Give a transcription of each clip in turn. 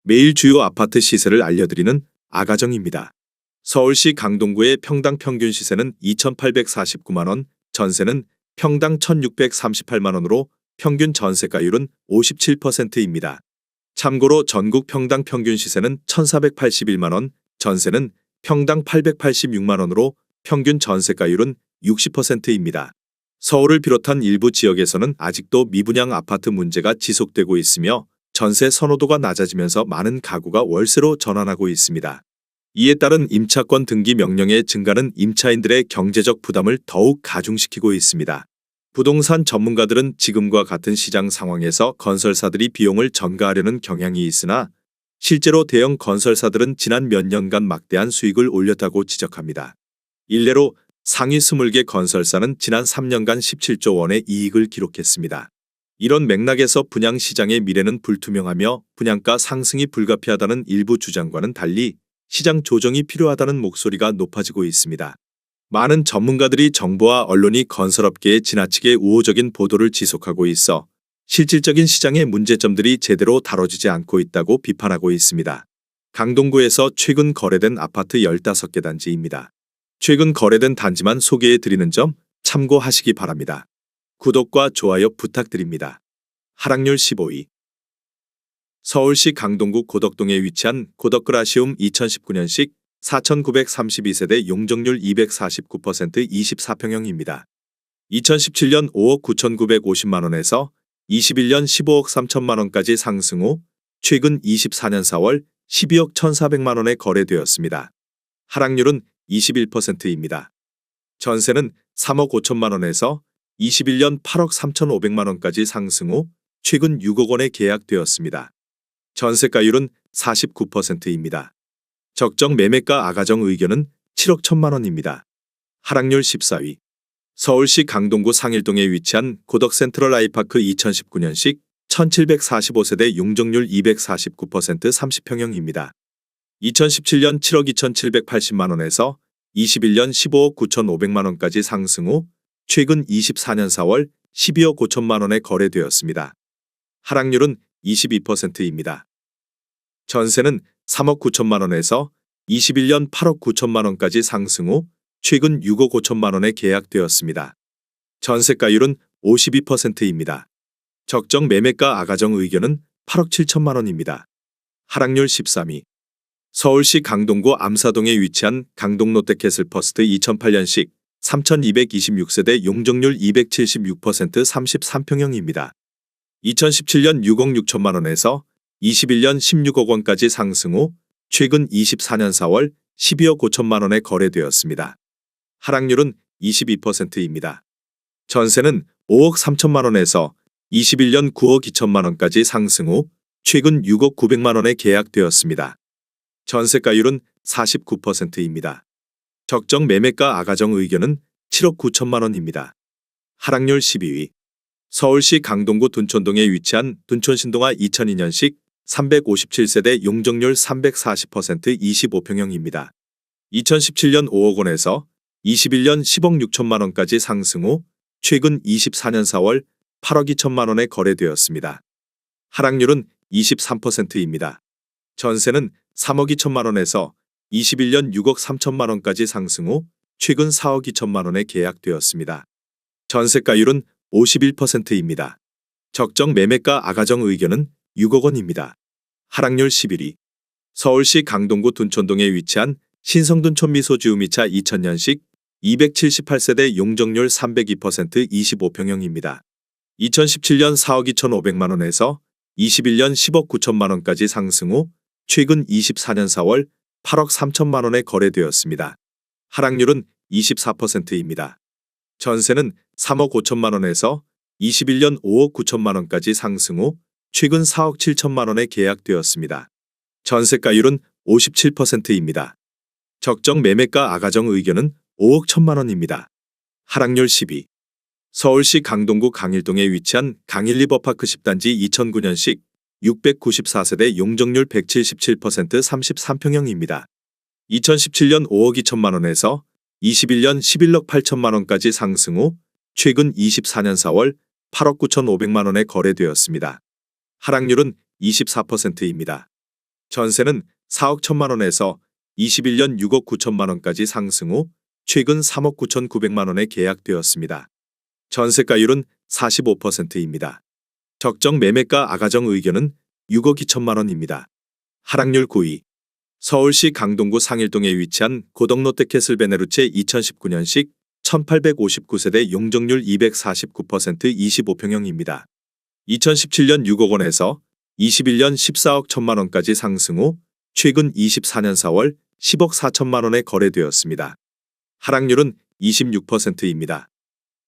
매일 주요 아파트 시세를 알려드리는 아가정입니다. 서울시 강동구의 평당 평균 시세는 2,849만 원, 전세는 평당 1,638만 원으로 평균 전세가율은 57%입니다. 참고로 전국 평당 평균 시세는 1,481만 원, 전세는 평당 886만 원으로 평균 전세가율은 60%입니다. 서울을 비롯한 일부 지역에서는 아직도 미분양 아파트 문제가 지속되고 있으며 전세 선호도가 낮아지면서 많은 가구가 월세로 전환하고 있습니다. 이에 따른 임차권 등기 명령의 증가는 임차인들의 경제적 부담을 더욱 가중시키고 있습니다. 부동산 전문가들은 지금과 같은 시장 상황에서 건설사들이 비용을 전가하려는 경향이 있으나 실제로 대형 건설사들은 지난 몇 년간 막대한 수익을 올렸다고 지적합니다. 일례로 상위 20개 건설사는 지난 3년간 17조 원의 이익을 기록했습니다. 이런 맥락에서 분양 시장의 미래는 불투명하며 분양가 상승이 불가피하다는 일부 주장과는 달리 시장 조정이 필요하다는 목소리가 높아지고 있습니다. 많은 전문가들이 정부와 언론이 건설업계에 지나치게 우호적인 보도를 지속하고 있어 실질적인 시장의 문제점들이 제대로 다뤄지지 않고 있다고 비판하고 있습니다. 강동구에서 최근 거래된 아파트 15개 단지입니다. 최근 거래된 단지만 소개해 드리는 점 참고하시기 바랍니다. 구독과 좋아요 부탁드립니다. 하락률 15위. 서울시 강동구 고덕동에 위치한 고덕그라시움 2019년식 4,932세대 용적률 249% 24평형입니다. 2017년 5억 9,950만 원에서 21년 15억 3천만 원까지 상승 후 최근 24년 4월 12억 1,400만 원에 거래되었습니다. 하락률은 21%입니다. 전세는 3억 5천만 원에서 21년 8억 3,500만 원까지 상승 후 최근 6억 원에 계약되었습니다. 전세가율은 49%입니다. 적정 매매가 아가정 의견은 7억 1천만 원입니다. 하락률 14위. 서울시 강동구 상일동에 위치한 고덕 센트럴 아이파크 2019년식 1,745세대 용적률 249% 30평형입니다. 2017년 7억 2,780만 원에서 21년 15억 9,500만 원까지 상승 후 최근 24년 4월 12억 5천만 원에 거래되었습니다. 하락률은 22%입니다. 전세는 3억 9천만 원에서 21년 8억 9천만 원까지 상승 후 최근 6억 5천만 원에 계약되었습니다. 전세가율은 52%입니다. 적정 매매가 아가정 의견은 8억 7천만 원입니다. 하락률 13위. 서울시 강동구 암사동에 위치한 강동 롯데캐슬퍼스트 2008년식 3,226세대 용적률 276% 33평형입니다. 2017년 6억 6천만 원에서 21년 16억 원까지 상승 후 최근 24년 4월 12억 5천만 원에 거래되었습니다. 하락률은 22%입니다. 전세는 5억 3천만 원에서 21년 9억 2천만 원까지 상승 후 최근 6억 900만 원에 계약되었습니다. 전세가율은 49%입니다. 적정 매매가 아가정 의견은 7억 9천만 원입니다. 하락률 12위. 서울시 강동구 둔촌동에 위치한 둔촌신동아 2002년식 357세대 용적률 340% 25평형입니다. 2017년 5억 원에서 21년 10억 6천만 원까지 상승 후 최근 24년 4월 8억 2천만 원에 거래되었습니다. 하락률은 23%입니다. 전세는 3억 2천만 원에서 21년 6억 3천만 원까지 상승 후 최근 4억 2천만 원에 계약되었습니다. 전세가율은 51%입니다. 적정 매매가 아가정 의견은 6억 원입니다. 하락률 11위. 서울시 강동구 둔촌동에 위치한 신성둔촌 미소지우미차 2000년식 278세대 용적률 302% 25평형입니다. 2017년 4억 2,500만 원에서 21년 10억 9천만 원까지 상승 후 최근 24년 4월 8억 3천만 원에 거래되었습니다. 하락률은 24%입니다. 전세는 3억 5천만 원에서 21년 5억 9천만 원까지 상승 후 최근 4억 7천만 원에 계약되었습니다. 전세가율은 57%입니다. 적정 매매가 아가정 의견은 5억 1천만 원입니다. 하락률 10위. 서울시 강동구 강일동에 위치한 강일리버파크 10단지 2009년식 694세대 용적률 177% 33평형입니다. 2017년 5억 2천만 원에서 21년 11억 8천만 원까지 상승 후 최근 24년 4월 8억 9,500만 원에 거래되었습니다. 하락률은 24%입니다. 전세는 4억 1천만 원에서 21년 6억 9천만 원까지 상승 후 최근 3억 9천9백만 원에 계약되었습니다. 전세가율은 45%입니다. 적정 매매가 아가정 의견은 6억 2천만 원입니다. 하락률 9위. 서울시 강동구 상일동에 위치한 고덕롯데캐슬 베네루체 2019년식 1859세대 용적률 249% 25평형입니다. 2017년 6억 원에서 21년 14억 1천만 원까지 상승 후 최근 24년 4월 10억 4천만 원에 거래되었습니다. 하락률은 26%입니다.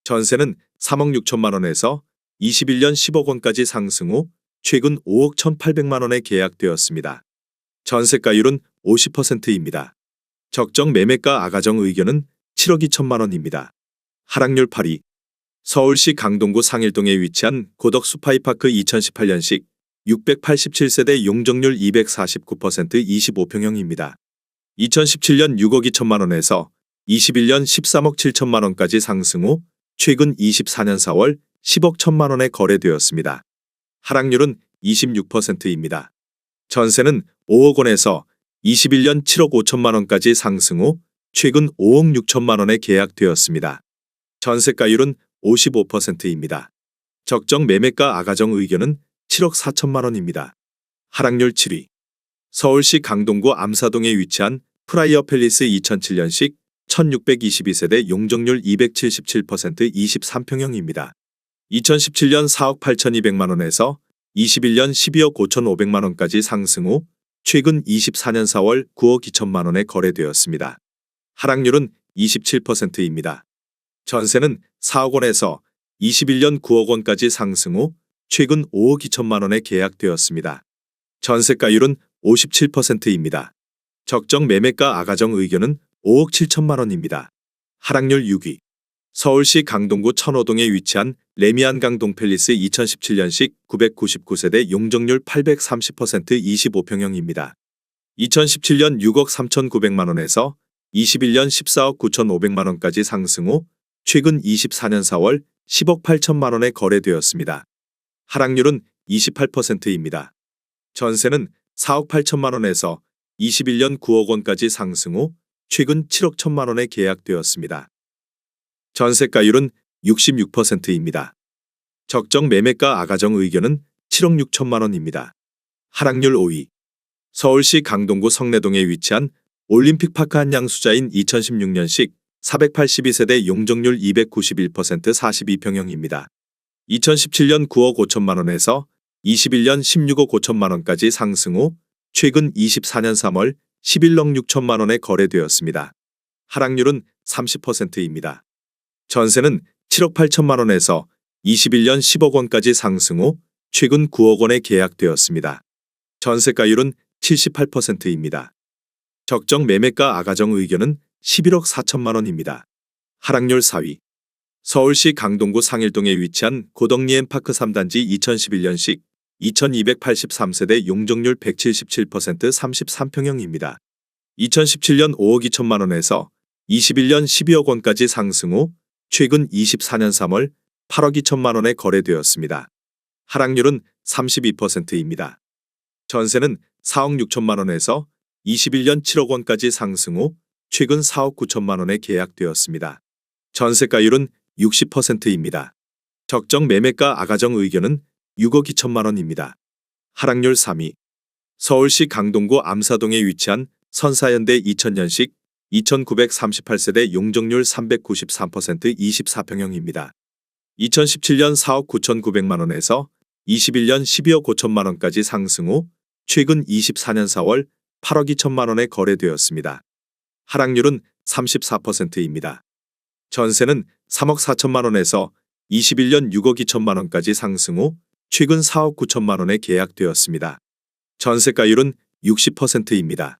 전세는 3억 6천만 원에서 21년 10억 원까지 상승 후 최근 5억 1,800만 원에 계약되었습니다. 전세가율은 50%입니다. 적정 매매가 아가정 의견은 7억 2천만 원입니다. 하락률 8위. 서울시 강동구 상일동에 위치한 고덕 수파이파크 2018년식 687세대 용적률 249% 25평형입니다. 2017년 6억 2천만 원에서 21년 13억 7천만 원까지 상승 후 최근 24년 4월 10억 1천만 원에 거래되었습니다. 하락률은 26%입니다. 전세는 5억 원에서 21년 7억 5천만 원까지 상승 후 최근 5억 6천만 원에 계약되었습니다. 전세가율은 55%입니다. 적정 매매가 아가정 의견은 7억 4천만 원입니다. 하락률 7위. 서울시 강동구 암사동에 위치한 프라이어 팰리스 2007년식 1622세대 용적률 277% 23평형입니다. 2017년 4억 8,200만 원에서 21년 12억 5,500만 원까지 상승 후 최근 24년 4월 9억 2천만 원에 거래되었습니다. 하락률은 27%입니다. 전세는 4억 원에서 21년 9억 원까지 상승 후 최근 5억 2천만 원에 계약되었습니다. 전세가율은 57%입니다. 적정 매매가 아가정 의견은 5억 7천만 원입니다. 하락률 6위. 서울시 강동구 천호동에 위치한 레미안 강동 팰리스 2017년식 999세대 용적률 830% 25평형입니다. 2017년 6억 3,900만 원에서 21년 14억 9,500만 원까지 상승 후 최근 24년 4월 10억 8천만 원에 거래되었습니다. 하락률은 28%입니다. 전세는 4억 8천만 원에서 21년 9억 원까지 상승 후 최근 7억 1천만 원에 계약되었습니다. 전세가율은 66%입니다. 적정 매매가 아가정 의견은 7억 6천만 원입니다. 하락률 5위. 서울시 강동구 성내동에 위치한 올림픽파크 한양수자인 2016년식 482세대 용적률 291% 42평형입니다. 2017년 9억 5천만 원에서 21년 16억 5천만 원까지 상승 후 최근 24년 3월 11억 6천만 원에 거래되었습니다. 하락률은 30%입니다. 전세는 7억 8천만 원에서 21년 10억 원까지 상승 후 최근 9억 원에 계약되었습니다. 전세가율은 78%입니다. 적정 매매가 아가정 의견은 11억 4천만 원입니다. 하락률 4위. 서울시 강동구 상일동에 위치한 고덕리엠파크 3단지 2011년식 2283세대 용적률 177% 33평형입니다. 2017년 5억 2천만 원에서 21년 12억 원까지 상승 후 최근 24년 3월 8억 2천만 원에 거래되었습니다. 하락률은 32%입니다. 전세는 4억 6천만 원에서 21년 7억 원까지 상승 후 최근 4억 9천만 원에 계약되었습니다. 전세가율은 60%입니다. 적정 매매가 아가정 의견은 6억 2천만 원입니다. 하락률 3위. 서울시 강동구 암사동에 위치한 선사현대 2000년식 2938세대 용적률 393% 24평형입니다. 2017년 4억 9,900만 원에서 21년 12억 5천만 원까지 상승 후 최근 24년 4월 8억 2천만 원에 거래되었습니다. 하락률은 34%입니다. 전세는 3억 4천만 원에서 21년 6억 2천만 원까지 상승 후 최근 4억 9천만 원에 계약되었습니다. 전세가율은 60%입니다.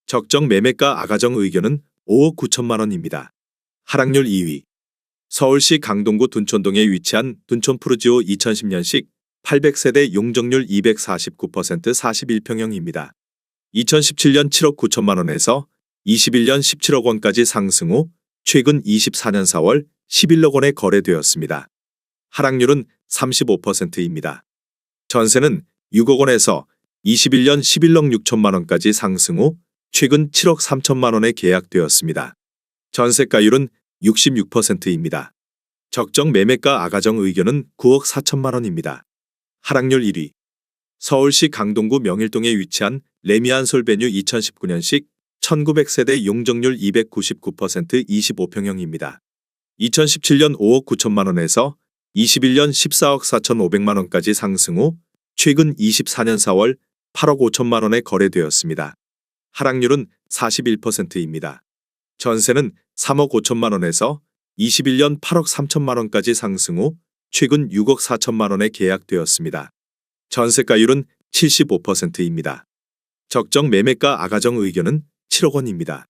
적정 매매가 아가정 의견은 5억 9천만 원입니다. 하락률 2위. 서울시 강동구 둔촌동에 위치한 둔촌푸르지오 2010년식 800세대 용적률 249% 41평형입니다. 2017년 7억 9천만 원에서 21년 17억 원까지 상승 후 최근 24년 4월 11억 원에 거래되었습니다. 하락률은 35%입니다. 전세는 6억 원에서 21년 11억 6천만 원까지 상승 후 최근 7억 3천만 원에 계약되었습니다. 전세가율은 66%입니다. 적정 매매가 아가정 의견은 9억 4천만 원입니다. 하락률 1위. 서울시 강동구 명일동에 위치한 레미안 솔베뉴 2019년식 1900세대 용적률 299% 25평형입니다. 2017년 5억 9천만 원에서 21년 14억 4천5백만 원까지 상승 후 최근 24년 4월 8억 5천만 원에 거래되었습니다. 하락률은 41%입니다. 전세는 3억 5천만 원에서 21년 8억 3천만 원까지 상승 후 최근 6억 4천만 원에 계약되었습니다. 전세가율은 75%입니다. 적정 매매가 아가정 의견은 7억 원입니다.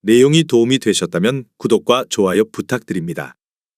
내용이 도움이 되셨다면 구독과 좋아요 부탁드립니다.